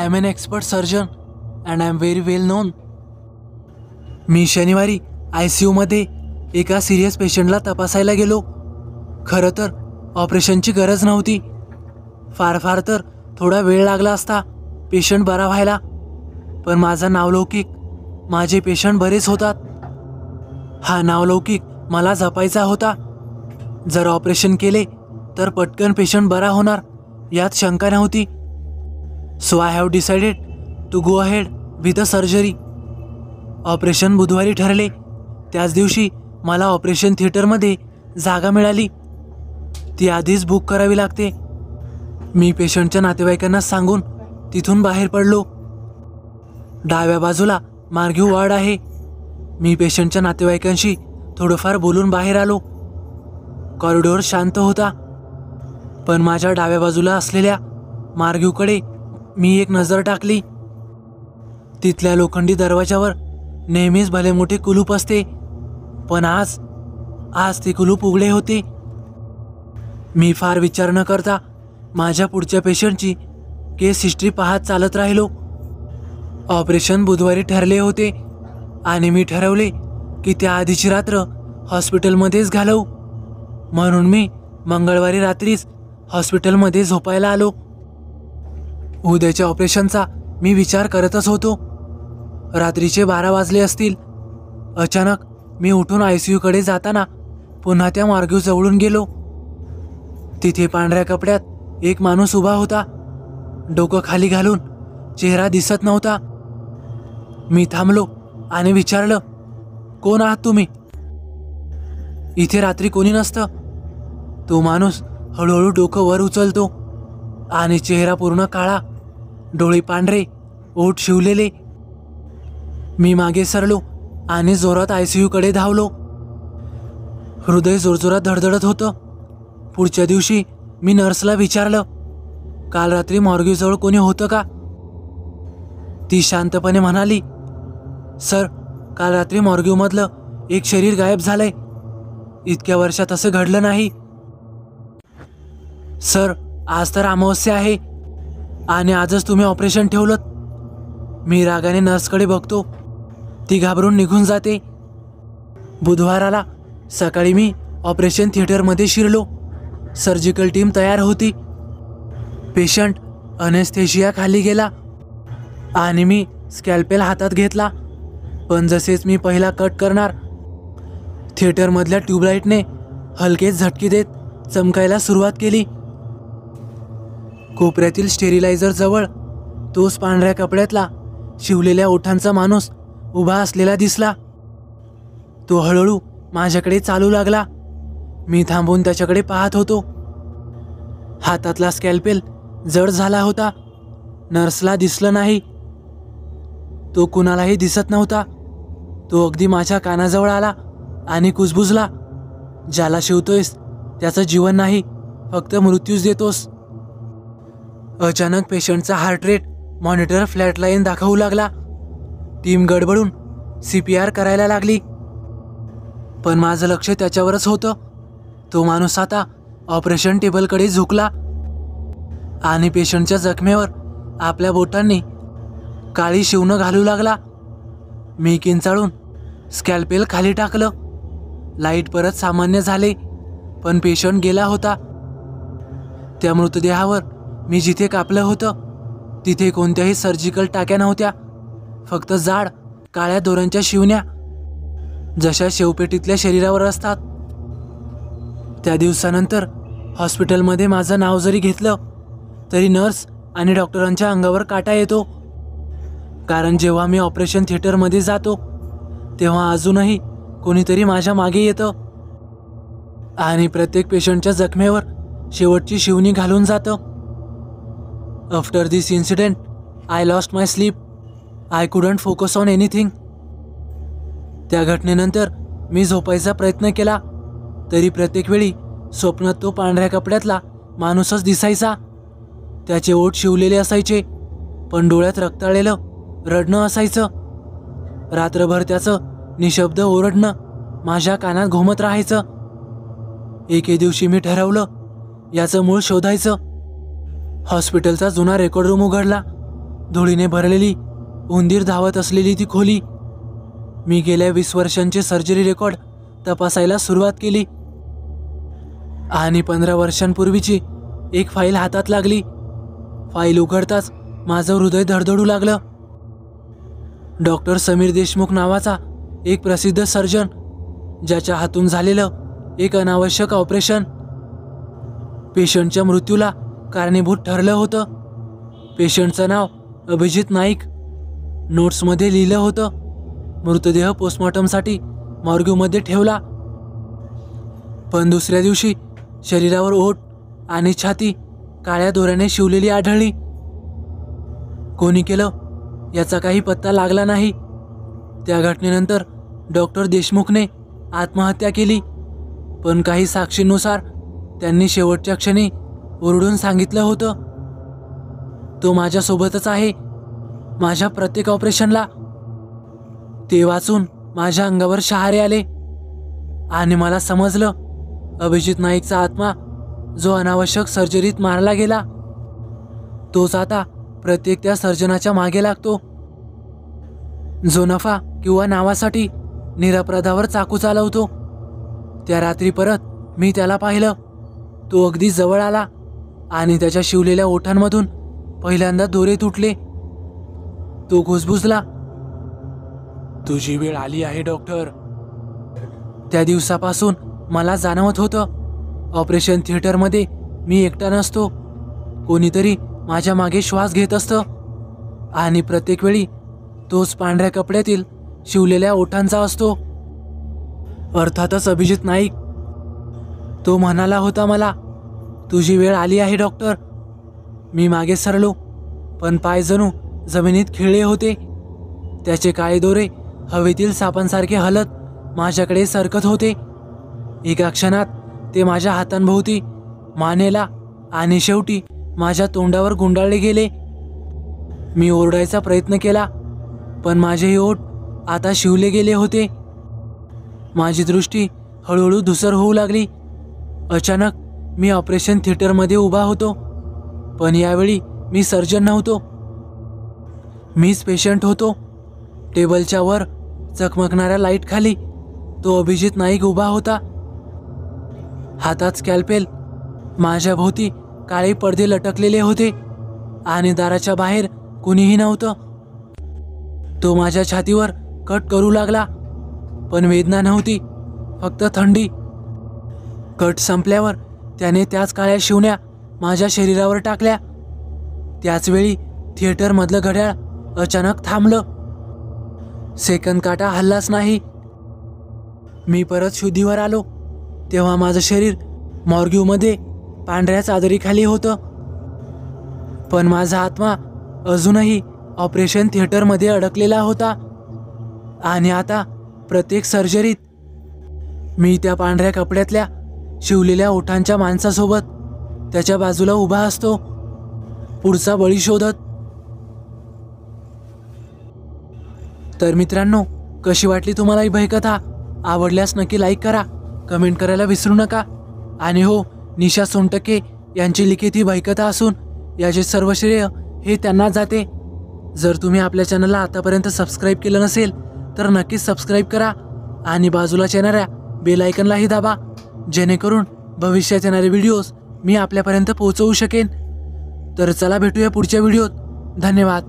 I am an expert surgeon and I am very well known. मी शनिवारी ICUमध्ये एका सिरियस पेशंटला तपासायला गेलो. खरं तर ऑपरेशनची गरज नव्हती. फार तर थोडा वेळ लागला असता पेशंट बरा व्हायला, पण माझा नावलौकिक, माझे पेशंट बरेच होतात. हा नावलौकिक मला जपायचा होता. जर ऑपरेशन केले तर पटकन पेशंट बरा होणार यात शंका नव्हती. So I have decided to go ahead with a surgery. Operation बुधवारी ठरले. त्याच दिवशी मला ऑपरेशन थिएटरमध्ये जागा मिळाली. ती आधीच बुक करावी लागते. मी पेशंटच्या नातेवाईकांना सांगून तिथून बाहेर पडलो. डाव्या बाजूला मार्गिव वॉर्ड आहे. मी पेशंटच्या नातेवाईकांशी थोडंफार बोलून बाहेर आलो. कॉरिडॉर शांत होता, पण माझ्या डाव्या बाजूला असलेल्या मार्गिवकडे मी एक नजर टाकली. तिथल्या लोखंडी दरवाजावर नेहमीच भले मोठे कुलूप असते, पण आज ते कुलूप उघडे होते. मी फार विचार न करता माझ्या पुढच्या पेशंटची केस हिस्ट्री पाहत चालत राहिलो. ऑपरेशन बुधवारी ठरले होते आणि मी ठरवले की त्या आधीची रात्र हॉस्पिटलमध्येच घालवू. म्हणून मी मंगळवारी रात्रीच हॉस्पिटलमध्ये झोपायला आलो. उद्याच्या ऑपरेशनचा मी विचार करतच होतो. रात्रीचे 12 वाजले असतील. अचानक मी उठून ICUकडे जाताना पुन्हा त्या मार्गिव जवळून गेलो. तिथे पांढऱ्या कपड्यात एक माणूस उभा होता. डोकं खाली घालून, चेहरा दिसत नव्हता. मी थांबलो आणि विचारलं, कोण आहात तुम्ही? इथे रात्री कोणी नसतं. तो माणूस हळूहळू डोकं वर उचलतो आणि चेहरा पूर्ण काळा, डोळे पांढरे, ओठ शिवलेले. मी मागे सरलो आणि जोरात ICUकडे धावलो. हृदय जोरजोरात धडधडत होतं. पुढच्या दिवशी मी नर्सला विचारलं, काल रात्री मॉर्ग्यूजवळ कोणी होतं का? ती शांतपणे म्हणाली, सर, काल रात्री मॉर्ग्यूमधलं एक शरीर गायब झालंय. इतक्या वर्षात असं घडलं नाही. सर, आज तर अमावस्या आहे आणि आजच तुम्ही ऑपरेशन ठेवलं. मी रागाने नर्सकडे बघतो. ती घाबरून निघून जाते. बुधवाराला सकाळी मी ऑपरेशन थिएटरमध्ये शिरलो. सर्जिकल टीम तयार होती. पेशंट अनेस्थेशिया खाली गेला आणि मी स्कॅल्पेल हातात घेतला. पण जसेच मी पहिला कट करणार, थिएटरमधल्या ट्यूबलाईटने हलकेच झटके देत चमकायला सुरुवात केली. कोपऱ्यातील स्टेरिलायझर जवळ तोच पांढऱ्या कपड्यातला शिवलेल्या ओठांचा माणूस उभा असलेला दिसला. तो हळूहळू माझ्याकडे चालू लागला. मी थांबून त्याच्याकडे पाहत होतो. हातातला स्कॅल्पेल जड झाला होता. नर्सला दिसलं नाही. तो कुणालाही दिसत नव्हता. तो अगदी माझ्या कानाजवळ आला आणि कुजबुजला, ज्याला शिवतोयस त्याचं जीवन नाही, फक्त मृत्यूच देतोस. अचानक पेशंटचा हार्ट रेट मॉनिटर फ्लॅटलाईन दाखवू लागला. टीम गडबडून CPR करायला लागली. पण माझं लक्ष त्याच्यावरच होतं. तो माणूस आता ऑपरेशन टेबलकडे झुकला आणि पेशंटच्या जखमेवर आपल्या बोटांनी काळी शिवणं घालू लागला. मी किंचाळून स्कॅल्पेल खाली टाकलं. लाईट परत सामान्य झाले, पण पेशंट गेला होता. त्या मृतदेहावर मी जिथे कापलं होतं तिथे कोणत्याही सर्जिकल टाक्या नव्हत्या. फक्त जाड काळ्या दोऱ्यांच्या शिवण्या, जशा शेवपेटीतल्या शरीरावर असतात. त्या दिवसानंतर हॉस्पिटलमध्ये माझं नाव जरी घेतलं तरी नर्स आणि डॉक्टरांच्या अंगावर काटा येतो. कारण जेव्हा मी ऑपरेशन थिएटरमध्ये जातो तेव्हा अजूनही कोणीतरी माझ्या मागे येतं आणि प्रत्येक पेशंटच्या जखमेवर शेवटची शिवणी घालून जातं. After this incident I lost my sleep. I couldn't focus on anything. त्या घटनेनंतर मी झोपायचा प्रयत्न केला, तरी प्रत्येक वेळी स्वप्नात तो पांढऱ्या कपड्यातला माणूसच दिसायचा. त्याचे ओठ शिवलेले असायचे, पण डोळ्यात रक्ताळलेलं रडणं असायचं. रात्रभर त्याचं निशब्द ओरडणं माझ्या कानात घुमत राहायचं. एके दिवशी मी ठरवलं याचं मूळ शोधायचं. हॉस्पिटलचा जुना रेकॉर्ड रूम उघडला. धुळीने भरलेली, उंदीर धावत असलेली ती खोली. मी गेल्या 20 वर्षांचे सर्जरी रेकॉर्ड तपासायला सुरुवात केली आणि 15 वर्षांपूर्वीची एक फाईल हातात लागली. फाईल उघडताच माझं हृदय धडधडू लागलं. डॉक्टर समीर देशमुख नावाचा एक प्रसिद्ध सर्जन, ज्याच्या हातून झालेलं एक अनावश्यक ऑपरेशन पेशंटच्या मृत्यूला कारणीभूत ठरलं होतं. पेशंटचं नाव अभिजित नाईक. नोट्समध्ये लिहिलं होतं, मृतदेह पोस्टमॉर्टमसाठी मॉर्ग्यूमध्ये ठेवला. पण दुसऱ्या दिवशी शरीरावर ओठ आणि छाती काळ्या दोऱ्याने शिवलेली आढळली. कोणी केलं याचा काही पत्ता लागला नाही. त्या घटनेनंतर डॉक्टर देशमुखने आत्महत्या केली. पण काही साक्षींनुसार त्यांनी शेवटच्या क्षणी ओरडून सांगितलं होतं, तो माझ्यासोबतच आहे माझ्या प्रत्येक ऑपरेशनला. ते वाचून माझ्या अंगावर शहारे आले आणि मला समजलं, अभिजित नाईकचा आत्मा जो अनावश्यक सर्जरीत मारला गेला, तोच आता प्रत्येक त्या सर्जनाच्या मागे लागतो, जो नफा किंवा नावासाठी निरपराधावर चाकू चालवतो. त्या रात्री परत मी त्याला पाहिलं. तो अगदी जवळ आला आणि त्याच्या शिवलेल्या ओठांमधून पहिल्यांदा दोरे तुटले. तो घुसबुसला, तुझी वेळ आली आहे डॉक्टर. त्या दिवसापासून मला जाणवत होतं, ऑपरेशन थिएटरमध्ये मी एकटा नसतो, कोणीतरी माझ्या मागे श्वास घेत असतं. आणि प्रत्येक वेळी तोच पांढऱ्या कपड्यातील शिवलेल्या ओठांचा असतो. अर्थातच अभिजित नाईक. तो म्हणाला होता मला, तुझी वेळ आली आहे डॉक्टर. मी मागे सरलो, पण पाय जणू जमिनीत खिळले होते. त्याचे काळे दोरे हवेतील सापांसारखे हलत माझ्याकडे सरकत होते. एका क्षणात ते माझ्या हातांभोवती, मानेला आणि शेवटी माझ्या तोंडावर गुंडाळले गेले. मी ओरडायचा प्रयत्न केला, पण माझेही ओठ आता शिवले गेले होते. माझी दृष्टी हळूहळू धुसर होऊ लागली. अचानक मी ऑपरेशन थिएटरमध्ये उभा होतो, पण यावेळी मी सर्जन नव्हतो, मीच पेशंट होतो. टेबलच्या वर चकमकणाऱ्या लाईट खाली तो अभिजित नाईक उभा होता, हातात स्कॅल्पेल. माझ्या भोवती काळे पडदे लटकलेले होते आणि दाराच्या बाहेर कुणीही नव्हतं. तो माझ्या छातीवर कट करू लागला, पण वेदना नव्हती, फक्त थंडी. कट संपल्यावर त्याने त्याच काळ्या शिवण्या माझ्या शरीरावर टाकल्या. त्याचवेळी थिएटरमधलं घड्याळ अचानक थांबलं. सेकंद काटा हल्लाच नाही. मी परत शुद्धीवर आलो तेव्हा माझं शरीर मॉर्ग्यूमध्ये पांढऱ्या चादरीखाली होतं, पण माझा आत्मा अजूनही ऑपरेशन थिएटरमध्ये अडकलेला होता. आणि आता प्रत्येक सर्जरीत मी त्या पांढऱ्या कपड्यातल्या शिवलेल्या ओठांच्या माणसासोबत त्याच्या बाजूला उभा असतो, पुढचा बळी शोधत. तर मित्रांनो, कशी वाटली तुम्हाला ही भयकथा? आवडल्यास नक्की लाईक करा, कमेंट करायला विसरू नका. आणि हो, निशा सोनटके यांची लिखित ही भयकथा असून याचे सर्व श्रेय हे त्यांना जाते. जर तुम्ही आपल्या चॅनलला आतापर्यंत सबस्क्राईब केलं नसेल तर नक्कीच सबस्क्राईब करा आणि बाजूला येणाऱ्या बेल आयकॉनलाही दाबा, जेणेकरून भविष्यात येणारे व्हिडिओज मी आपल्यापर्यंत पोहोचवू शकेन. तर चला भेटूया पुढच्या व्हिडिओत. धन्यवाद.